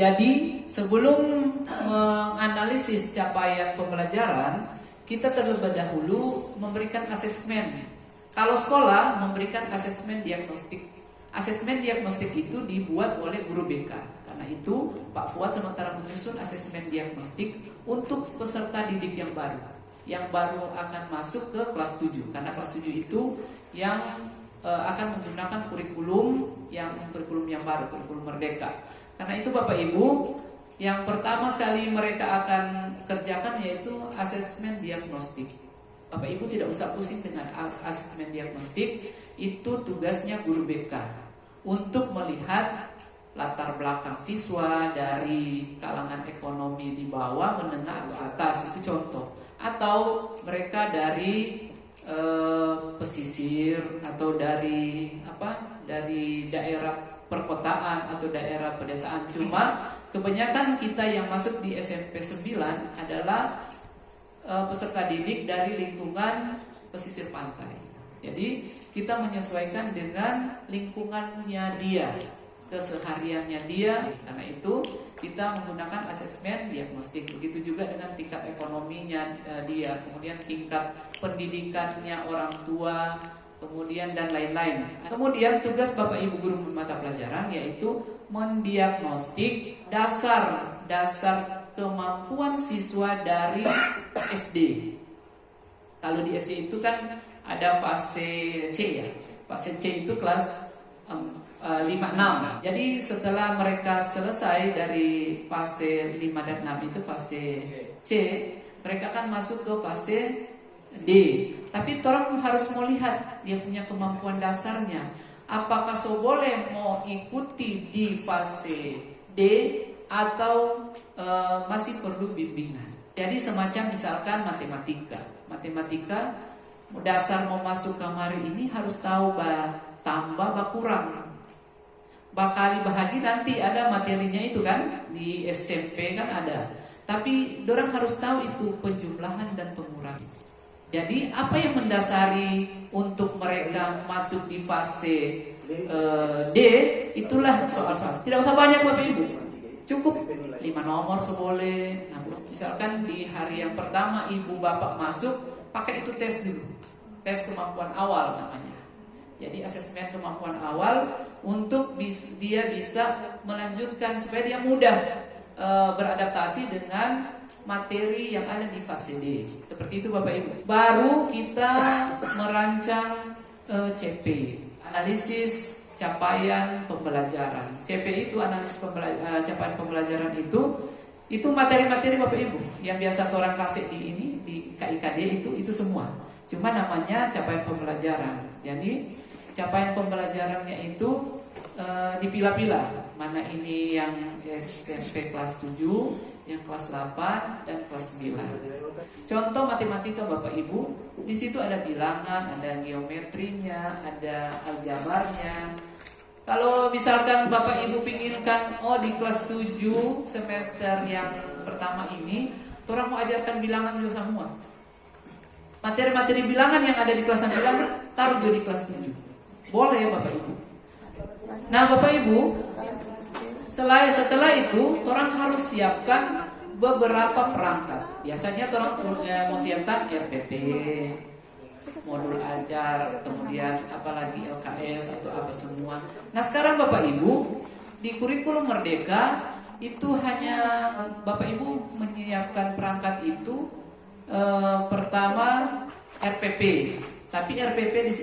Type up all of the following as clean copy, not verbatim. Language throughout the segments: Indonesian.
Jadi sebelum menganalisis capaian pembelajaran, kita terlebih dahulu memberikan asesmen. Kalau sekolah memberikan asesmen diagnostik. Asesmen diagnostik itu dibuat oleh guru BK. Karena itu Pak Fuad sementara menyusun asesmen diagnostik untuk peserta didik yang baru akan masuk ke kelas 7. Karena kelas 7 itu yang akan menggunakan kurikulum yang baru, kurikulum Merdeka. Karena itu Bapak Ibu, yang pertama sekali mereka akan kerjakan yaitu asesmen diagnostik. Bapak Ibu tidak usah pusing dengan asesmen diagnostik, itu tugasnya guru BK untuk melihat latar belakang siswa dari kalangan ekonomi di bawah, menengah atau atas, itu contoh. Atau mereka dari pesisir atau dari daerah perkotaan atau daerah pedesaan. Cuma kebanyakan kita yang masuk di SMP 9 adalah peserta didik dari lingkungan pesisir pantai. Jadi kita menyesuaikan dengan lingkungannya dia, kesehariannya dia. Karena itu kita menggunakan asesmen diagnostik. Begitu juga dengan tingkat ekonominya dia, kemudian tingkat pendidikannya orang tua, kemudian dan lain-lain. Kemudian tugas Bapak Ibu guru mata pelajaran yaitu mendiagnostik dasar kemampuan siswa dari SD. Kalau di SD itu kan ada fase C ya. Fase C itu kelas 5-6. Jadi setelah mereka selesai dari fase 5 dan 6 itu fase C, mereka akan masuk ke fase D. Tapi orang harus melihat dia punya kemampuan dasarnya. Apakah boleh mau ikuti di fase D atau masih perlu bimbingan. Jadi semacam misalkan matematika dasar mau masuk kamar ini harus tahu tambah kurang. Bakali bahagi nanti ada materinya itu kan, di SMP kan ada. Tapi orang harus tahu itu penjumlahan dan pengurangan. Jadi apa yang mendasari untuk mereka masuk di fase D, itulah soal-soal. Tidak usah banyak Bapak Ibu, cukup 5 nomor seboleh. Nah, misalkan di hari yang pertama Ibu Bapak masuk, pakai itu tes dulu. Tes kemampuan awal namanya. Jadi asesmen kemampuan awal untuk dia bisa melanjutkan supaya dia mudah beradaptasi dengan materi yang ada di fase D. Seperti itu Bapak Ibu. Baru kita merancang CP, analisis capaian pembelajaran. CP itu analisis capaian pembelajaran itu materi-materi Bapak Ibu yang biasa orang kasih di KIKD itu semua. Cuma namanya capaian pembelajaran. Jadi capaian pembelajarannya itu dipilah-pilah. Mana ini yang SMP kelas 7, yang kelas 8 dan kelas 9. Contoh matematika Bapak Ibu, di situ ada bilangan, ada geometrinya, ada aljabarnya. Kalau misalkan Bapak Ibu pinginkan di kelas 7 semester yang pertama ini, orang mau ajarkan bilangan juga semua. Materi-materi bilangan yang ada di kelas 9 taruh juga di kelas 7. Boleh ya Bapak Ibu. Nah Bapak Ibu, setelah itu orang harus siapkan beberapa perangkat. Biasanya orang mau siapkan RPP, modul ajar, kemudian apalagi LKS atau apa semua. Nah sekarang Bapak Ibu, di kurikulum Merdeka itu hanya Bapak Ibu menyiapkan perangkat itu pertama RPP. Tapi RPP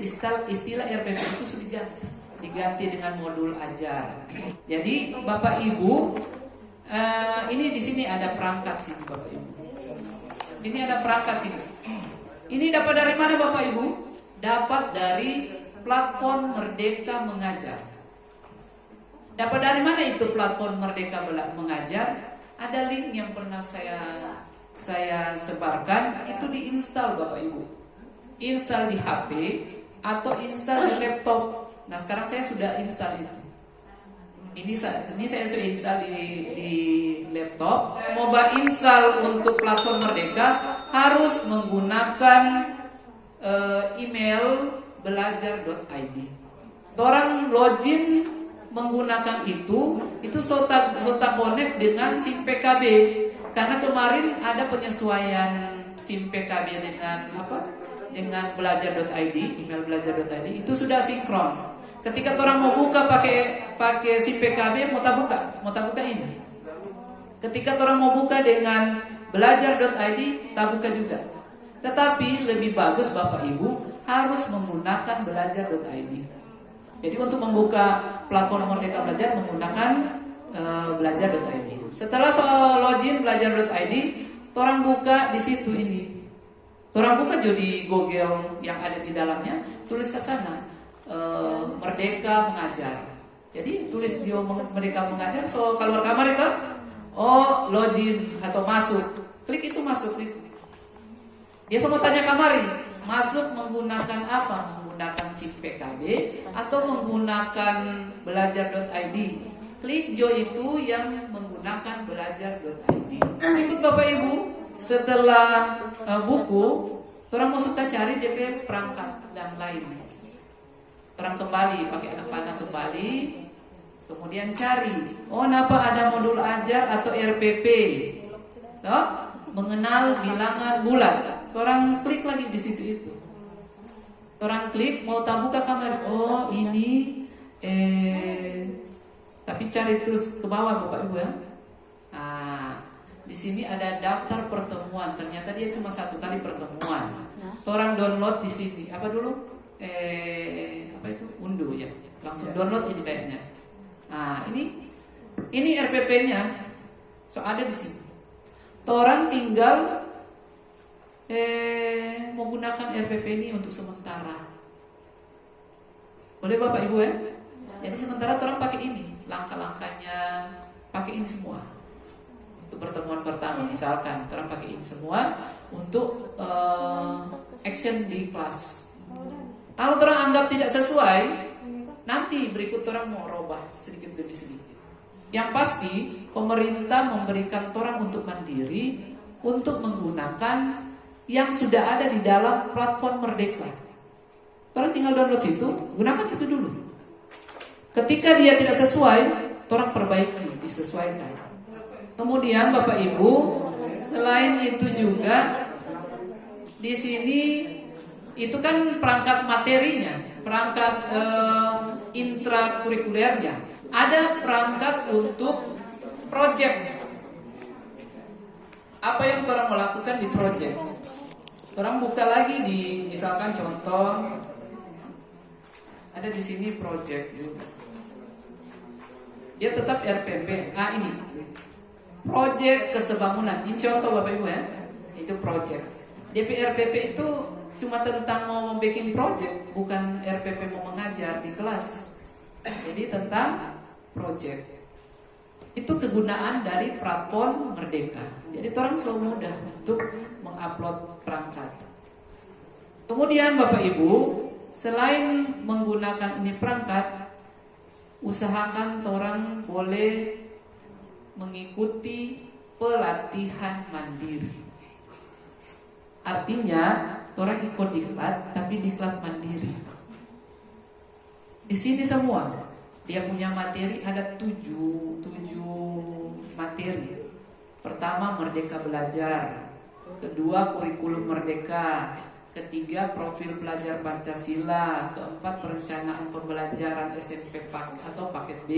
istilah RPP itu sudah diganti dengan modul ajar. Jadi Bapak Ibu, ini di sini ada perangkat sini Bapak Ibu. Ini ada perangkat sini. Ini dapat dari mana Bapak Ibu? Dapat dari platform Merdeka Mengajar. Dapat dari mana itu platform Merdeka Mengajar? Ada link yang pernah saya sebarkan, itu diinstal Bapak Ibu. Install di HP atau install di laptop. Nah sekarang saya sudah install itu. Ini saya sudah install di laptop. Mau install untuk platform Merdeka harus menggunakan email belajar.id. Orang login menggunakan itu sota connect dengan SIM PKB. Karena kemarin ada penyesuaian SIM PKB dengan apa? Dengan belajar.id, email belajar.id itu sudah sinkron. Ketika orang mau buka pakai SIM PKB, mau tak buka ini. Ketika orang mau buka dengan belajar.id, tak buka juga. Tetapi lebih bagus Bapak Ibu harus menggunakan belajar.id. Jadi untuk membuka platform Merdeka Belajar menggunakan belajar.id. Setelah login belajar.id, orang buka di situ ini. Orang buka jadi Google yang ada di dalamnya, tulis ke sana Merdeka Mengajar. Jadi tulis dia Merdeka Mengajar. So keluar kamar itu, login atau masuk, klik itu masuk itu. Dia semua tanya kamari, masuk menggunakan apa? Menggunakan SIM PKB atau menggunakan belajar.id. Klik Jo itu yang menggunakan belajar.id. Ikut Bapak Ibu. Setelah buku, orang mau suka cari DP perangkat yang lain. Orang kembali pakai anak panah kembali, kemudian cari. Napa ada modul ajar atau RPP? Mengenal bilangan bulat. Orang klik lagi di situ itu. Orang klik mau buka kamar. Ini tapi cari terus ke bawah Bapak Ibu ya. Di sini ada daftar pertemuan. Ternyata dia cuma 1 kali pertemuan. Orang download di sini. Apa dulu? Apa itu? Unduh ya. Langsung download ini kayaknya. Ini RPP-nya. So ada di sini. Orang tinggal menggunakan RPP ini untuk sementara. Boleh Bapak Ibu ya? Jadi sementara orang pakai ini. Langkah-langkahnya pakai ini semua. Untuk pertemuan pertama misalkan orang pakai ini semua untuk action di kelas. Kalau orang anggap tidak sesuai, nanti berikut orang mau robah sedikit demi sedikit. Yang pasti pemerintah memberikan orang untuk mandiri untuk menggunakan yang sudah ada di dalam platform Merdeka. Orang tinggal download situ, gunakan itu dulu. Ketika dia tidak sesuai, orang perbaiki, disesuaikan. Kemudian Bapak Ibu, selain itu juga di sini itu kan perangkat materinya, perangkat intrakurikulernya. Ada perangkat untuk project. Apa yang orang melakukan di project? Orang buka lagi di misalkan contoh ada di sini project juga. Dia tetap RPP. Ini project kesebangunan. Ini contoh Bapak Ibu ya. Itu project. DPRPP itu cuma tentang mau bikin project, bukan RPP mau mengajar di kelas. Jadi tentang project. Itu kegunaan dari platform Merdeka. Jadi orang selalu mudah untuk mengupload perangkat. Kemudian Bapak Ibu, selain menggunakan ini perangkat, usahakan orang boleh mengikuti pelatihan mandiri. Artinya, orang ikut diklat, tapi diklat mandiri. Di sini semua dia punya materi ada 7 materi. Pertama Merdeka Belajar, kedua kurikulum Merdeka, ketiga profil pelajar Pancasila, keempat perencanaan pembelajaran SMP atau paket B,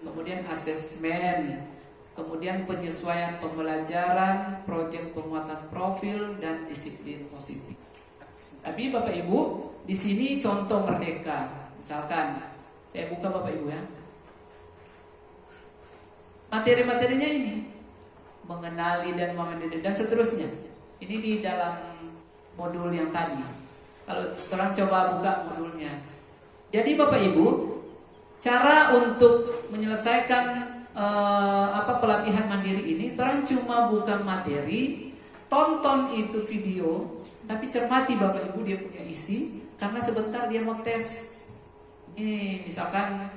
kemudian asesmen, kemudian penyesuaian pembelajaran, proyek penguatan profil dan disiplin positif. Tapi Bapak Ibu, di sini contoh Merdeka. Misalkan saya buka Bapak Ibu ya. Materi-materinya ini mengenali dan mengenali dan seterusnya. Ini di dalam modul yang tadi. Kalau orang coba buka modulnya. Jadi Bapak Ibu, cara untuk menyelesaikan pelatihan mandiri ini, orang cuma buka materi, tonton itu video, tapi cermati Bapak Ibu dia punya isi, karena sebentar dia mau tes. Ini misalkan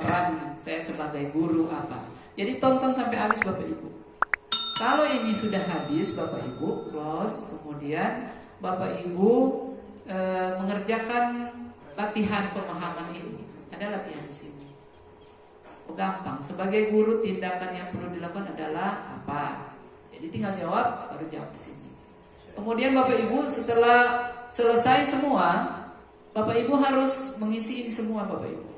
peran saya sebagai guru apa. Jadi tonton sampai habis Bapak Ibu. Kalau ini sudah habis Bapak Ibu, close, kemudian Bapak Ibu mengerjakan latihan pemahaman ini. Ada latihan di sini. gampang. Sebagai guru, tindakan yang perlu dilakukan adalah apa? Jadi tinggal jawab, baru jawab di sini. Kemudian Bapak Ibu setelah selesai semua, Bapak Ibu harus mengisi ini semua Bapak Ibu.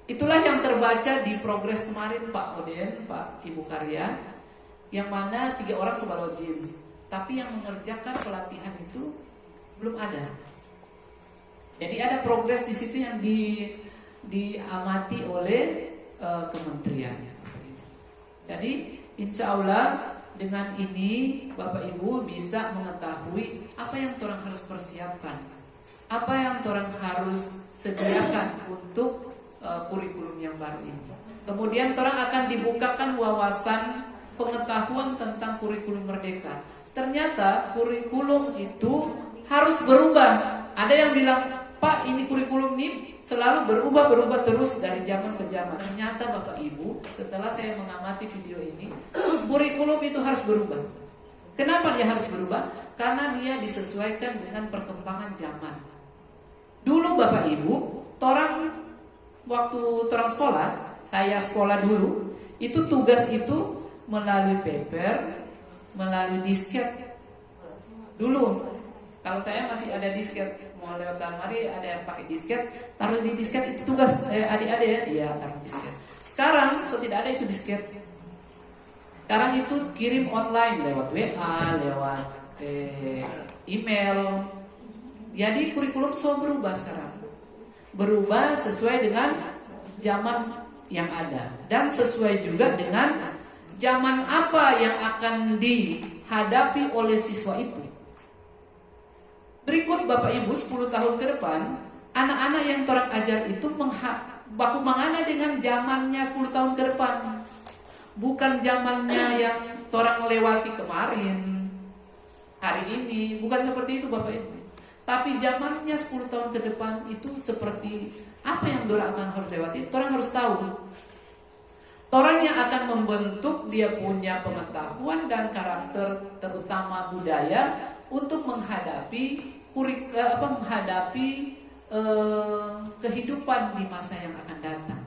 Itulah yang terbaca di progres kemarin Pak Oden, Pak Ibu Karya, yang mana 3 orang coba login, tapi yang mengerjakan pelatihan itu belum ada. Jadi ada progres di situ yang diamati oleh kementerian. Jadi insya Allah dengan ini Bapak Ibu bisa mengetahui apa yang orang harus persiapkan, apa yang orang harus sediakan untuk kurikulum yang baru ini. Kemudian orang akan dibukakan wawasan pengetahuan tentang kurikulum merdeka. Ternyata kurikulum itu harus berubah. Ada yang bilang, Pak, ini kurikulum ini selalu berubah terus dari zaman ke zaman. Ternyata Bapak Ibu, setelah saya mengamati video ini, kurikulum itu harus berubah. Kenapa dia harus berubah? Karena dia disesuaikan dengan perkembangan zaman. Dulu Bapak Ibu, waktu orang sekolah, saya sekolah dulu, itu tugas itu melalui paper, melalui disket. Dulu, kalau saya masih ada disket, mau lewat lemari ada yang pakai disket, taruh di disket itu tugas adik-adik ya, iya taruh disket. Sekarang tidak ada itu disket. Sekarang itu kirim online lewat WA, lewat email. Jadi kurikulum berubah sekarang. Berubah sesuai dengan zaman yang ada dan sesuai juga dengan zaman apa yang akan dihadapi oleh siswa itu. Berikut Bapak Ibu 10 tahun ke depan, anak-anak yang orang ajar itu baku mangana dengan zamannya 10 tahun ke depan. Bukan zamannya yang orang lewati kemarin, hari ini, bukan seperti itu Bapak Ibu. Tapi zamannya 10 tahun ke depan itu seperti apa yang orang akan harus lewati, orang harus tahu. Orang yang akan membentuk dia punya pengetahuan dan karakter, terutama budaya, untuk menghadapi kehidupan di masa yang akan datang.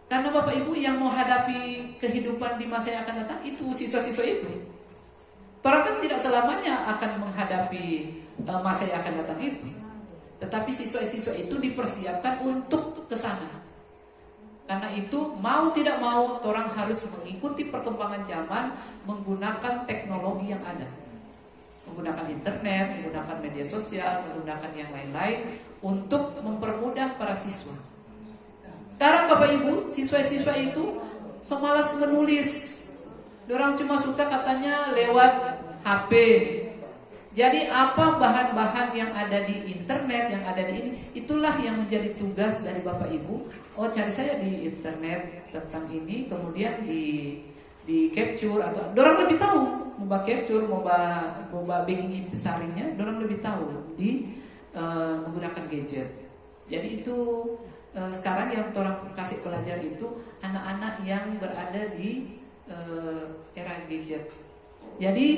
Karena Bapak Ibu yang menghadapi kehidupan di masa yang akan datang itu siswa-siswa itu. Orang kan tidak selamanya akan menghadapi masa yang akan datang itu. Tetapi siswa-siswa itu dipersiapkan untuk ke sana. Karena itu mau tidak mau orang harus mengikuti perkembangan zaman menggunakan teknologi yang ada. Menggunakan internet, menggunakan media sosial, menggunakan yang lain-lain untuk mempermudah para siswa. Sekarang Bapak Ibu, siswa-siswa itu semalas menulis. Orang cuma suka katanya lewat HP. Jadi apa bahan-bahan yang ada di internet, yang ada di ini, itulah yang menjadi tugas dari Bapak Ibu. Oh, cari saya di internet tentang ini, kemudian di capture atau orang lebih tahu mau capture, mau bikin intisarinya, orang lebih tahu di menggunakan gadget. Jadi itu sekarang yang orang kasih pelajar itu anak-anak yang berada di era gadget. Jadi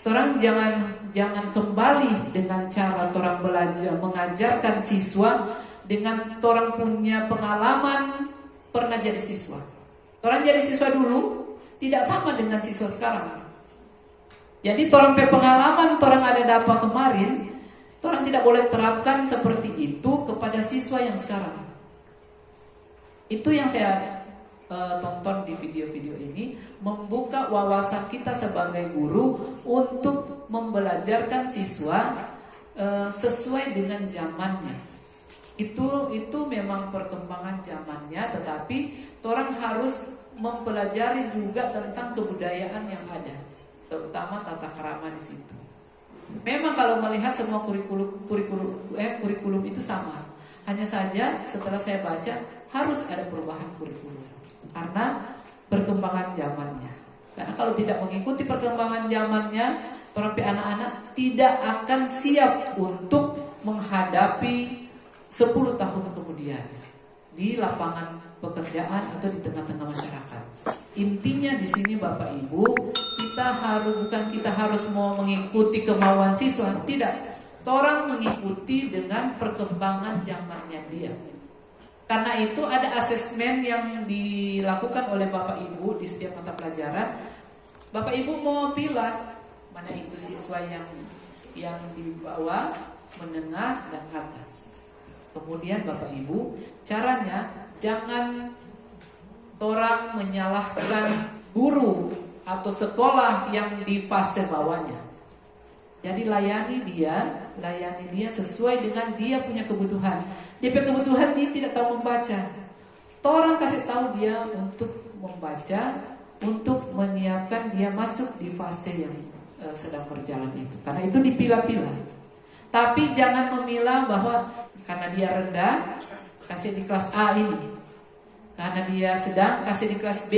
orang jangan kembali dengan cara orang belajar mengajarkan siswa dengan orang punya pengalaman pernah jadi siswa. Orang jadi siswa dulu tidak sama dengan siswa sekarang. Jadi orang pengalaman orang ada dapat kemarin, orang tidak boleh terapkan seperti itu kepada siswa yang sekarang. Itu yang saya tonton di video-video ini, membuka wawasan kita sebagai guru untuk membelajarkan siswa sesuai dengan zamannya. Itu memang perkembangan zamannya, tetapi orang harus mempelajari juga tentang kebudayaan yang ada, terutama tata krama di situ. Memang kalau melihat semua kurikulum itu sama. Hanya saja setelah saya baca harus ada perubahan kurikulum karena perkembangan zamannya. Karena kalau tidak mengikuti perkembangan zamannya, orang anak-anak tidak akan siap untuk menghadapi 10 tahun kemudian di lapangan pekerjaan atau di tengah-tengah masyarakat. Intinya di sini Bapak Ibu, kita harus mau mengikuti kemauan siswa, tidak. Orang mengikuti dengan perkembangan zamannya dia. Karena itu ada asesmen yang dilakukan oleh Bapak Ibu di setiap mata pelajaran. Bapak Ibu mau pilih mana itu siswa yang di bawah, menengah, dan atas. Kemudian Bapak Ibu, caranya jangan orang menyalahkan guru atau sekolah yang di fase bawahnya. Jadi layani dia sesuai dengan dia punya kebutuhan. Dia punya kebutuhan, dia tidak tahu membaca. Orang kasih tahu dia untuk membaca, untuk menyiapkan dia masuk di fase yang sedang berjalan itu. Karena itu dipilah-pilah. Tapi jangan memilah bahwa karena dia rendah, kasih di kelas A ini. Karena dia sedang, kasih di kelas B.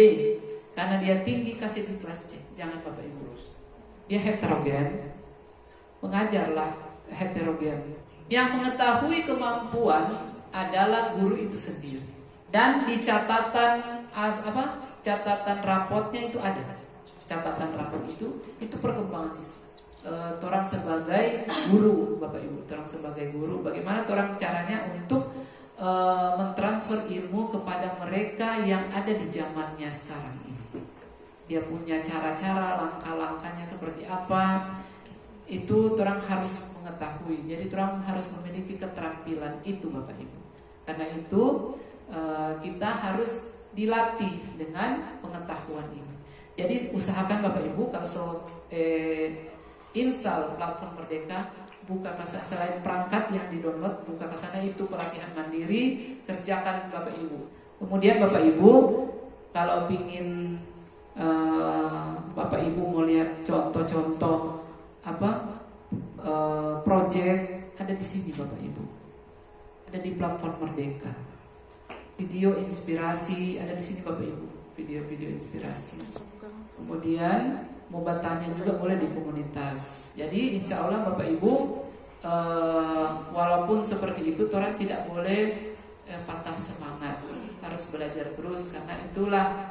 Karena dia tinggi, kasih di kelas C. Jangan Bapak Ibu. Dia heterogen. Mengajarlah heterogen. Yang mengetahui kemampuan adalah guru itu sendiri. Dan di catatan catatan rapotnya itu ada. Catatan rapot itu perkembangan siswa. Orang sebagai guru, Bapak Ibu, orang sebagai guru, bagaimana orang caranya untuk mentransfer ilmu kepada mereka yang ada di zamannya sekarang ini. Dia punya cara-cara, langkah-langkahnya seperti apa. Itu orang harus mengetahui. Jadi orang harus memiliki keterampilan itu Bapak Ibu. Karena itu kita harus dilatih dengan pengetahuan ini. Jadi usahakan Bapak Ibu kalau install platform Merdeka, buka kesana, selain perangkat yang di-download, buka kesana, itu pelatihan mandiri, kerjakan Bapak Ibu. Kemudian Bapak Ibu kalau ingin Bapak Ibu mau lihat contoh-contoh project, ada di sini Bapak Ibu. Ada di platform Merdeka. Video inspirasi ada di sini Bapak Ibu. Video-video inspirasi. Kemudian mau bertanya juga boleh di komunitas. Jadi insya Allah Bapak Ibu walaupun seperti itu orang tidak boleh patah semangat. Harus belajar terus karena itulah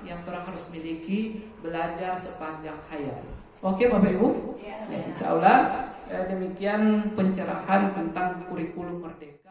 yang orang harus miliki, belajar sepanjang hayat. Oke Bapak Ibu, ya, insya Allah demikian pencerahan tentang kurikulum Merdeka.